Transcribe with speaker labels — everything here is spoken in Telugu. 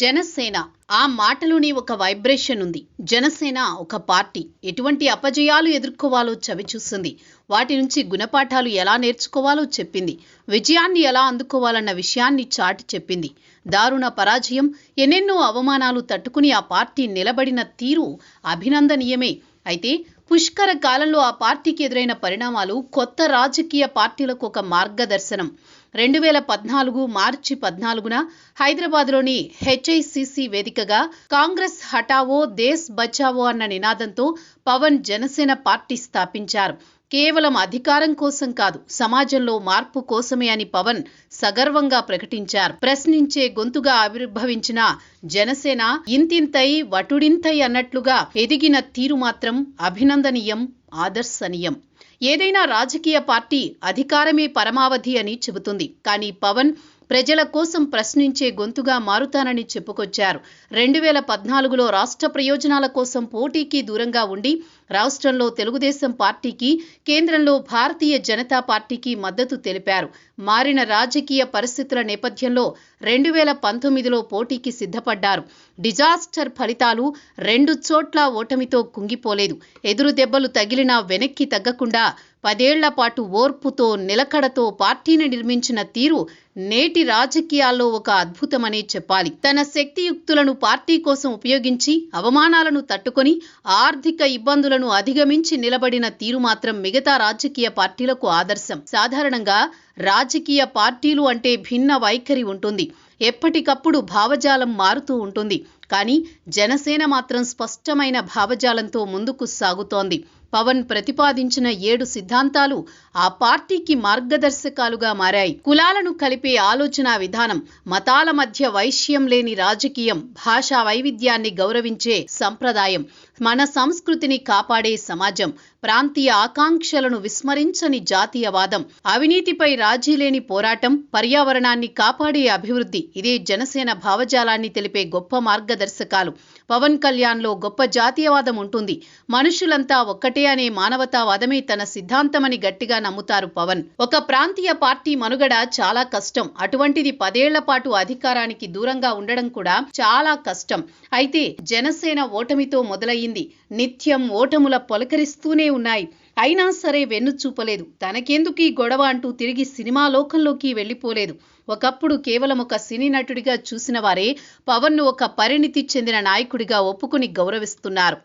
Speaker 1: జనసేన ఆ మాటలోని ఒక వైబ్రేషన్ ఉంది. జనసేన ఒక పార్టీ ఎటువంటి అపజయాలు ఎదుర్కోవాలో చవిచూసింది. వాటి నుంచి గుణపాఠాలు ఎలా నేర్చుకోవాలో చెప్పింది. విజయాన్ని ఎలా అందుకోవాలన్న విషయాన్ని చాటి చెప్పింది. దారుణ పరాజయం, ఎన్నెన్నో అవమానాలు తట్టుకుని ఆ పార్టీ నిలబడిన తీరు అభినందనీయమే. అయితే పుష్కర కాలంలో ఆ పార్టీకి ఎదురైన పరిణామాలు కొత్త రాజకీయ పార్టీలకు ఒక మార్గదర్శనం. 2014 మార్చి 14న హైదరాబాద్లోని హెచ్ఐసిసి వేదికగా కాంగ్రెస్ హటావో దేశ్ బచావో అన్న నినాదంతో పవన్ జనసేన పార్టీ స్థాపించారు. కేవలం అధికారం కోసం కాదు, సమాజంలో మార్పు కోసమే అని పవన్ సగర్వంగా ప్రకటించారు. ప్రశ్నించే గొంతుగా ఆవిర్భవించిన జనసేన ఇంతింతై వటుడింతై అన్నట్లుగా ఎదిగిన తీరు మాత్రం అభినందనీయం, ఆదర్శనీయం. ఏదైనా రాజకీయ పార్టీ అధికారమే పరమావధి అని చెబుతుంది. కానీ పవన్ ప్రజల కోసం ప్రశ్నించే గొంతుగా మారుతానని చెప్పుకొచ్చారు. 2014లో రాష్ట్ర ప్రయోజనాల కోసం పోటీకి దూరంగా ఉండి రాష్ట్రంలో తెలుగుదేశం పార్టీకి, కేంద్రంలో భారతీయ జనతా పార్టీకి మద్దతు తెలిపారు. మారిన రాజకీయ పరిస్థితుల నేపథ్యంలో 2019లో పోటీకి సిద్ధపడ్డారు. డిజాస్టర్ ఫలితాలు 2 చోట్ల ఓటమితో కుంగిపోలేదు. ఎదురు దెబ్బలు తగిలినా వెనక్కి తగ్గకుండా 10 ఏళ్ల పాటు ఓర్పుతో, నిలకడతో పార్టీని నిర్మించిన తీరు నేటి రాజకీయాల్లో ఒక అద్భుతమనే చెప్పాలి. తన శక్తియుక్తులను పార్టీ కోసం ఉపయోగించి అవమానాలను తట్టుకొని ఆర్థిక ఇబ్బందులను అధిగమించి నిలబడిన తీరు మాత్రం మిగతా రాజకీయ పార్టీలకు ఆదర్శం. సాధారణంగా రాజకీయ పార్టీలు అంటే భిన్న వైఖరి ఉంటుంది. ఎప్పటికప్పుడు భావజాలం మారుతూ ఉంటుంది. కానీ జనసేన మాత్రం స్పష్టమైన భావజాలంతో ముందుకు సాగుతోంది. పవన్ ప్రతిపాదించిన 7 సిద్ధాంతాలు ఆ పార్టీకి మార్గదర్శకాలుగా మారాయి. కులాలను కలిపే ఆలోచన విధానం, మతాల మధ్య వైశ్యం లేని రాజకీయం, భాషా వైవిధ్యాన్ని గౌరవించే సంప్రదాయం, మన సంస్కృతిని కాపాడే సమాజం, ప్రాంతీయ ఆకాంక్షలను విస్మరించని జాతీయవాదం, అవినీతిపై రాజీ లేని పోరాటం, పర్యావరణాన్ని కాపాడే అభివృద్ధి. ఇదే జనసేన భావజాలాన్ని తెలిపే గొప్ప మార్గదర్శకాలు. పవన్ కళ్యాణ్లో గొప్ప జాతీయవాదం ఉంటుంది. మనుషులంతా ఒక్కటే అనే మానవతావాదమే తన సిద్ధాంతమని గట్టిగా నమ్ముతారు పవన్. ఒక ప్రాంతీయ పార్టీ మనుగడ చాలా కష్టం. అటువంటిది 10 ఏళ్ల పాటు అధికారానికి దూరంగా ఉండడం కూడా చాలా కష్టం. అయితే జనసేన ఓటమితో మొదలయ్యింది. నిత్యం ఓటముల పొలకరిస్తూనే ఉన్నాయి. అయినా సరే వెన్ను చూపలేదు. తనకెందుకు ఈ గొడవ అంటూ తిరిగి సినిమా లోకంలోకి వెళ్ళిపోలేదు. ఒకప్పుడు కేవలం ఒక సినీ నటుడిగా చూసిన వారే పవన్ను ఒక పరిణితి చెందిన నాయకుడిగా ఒప్పుకుని గౌరవిస్తున్నారు.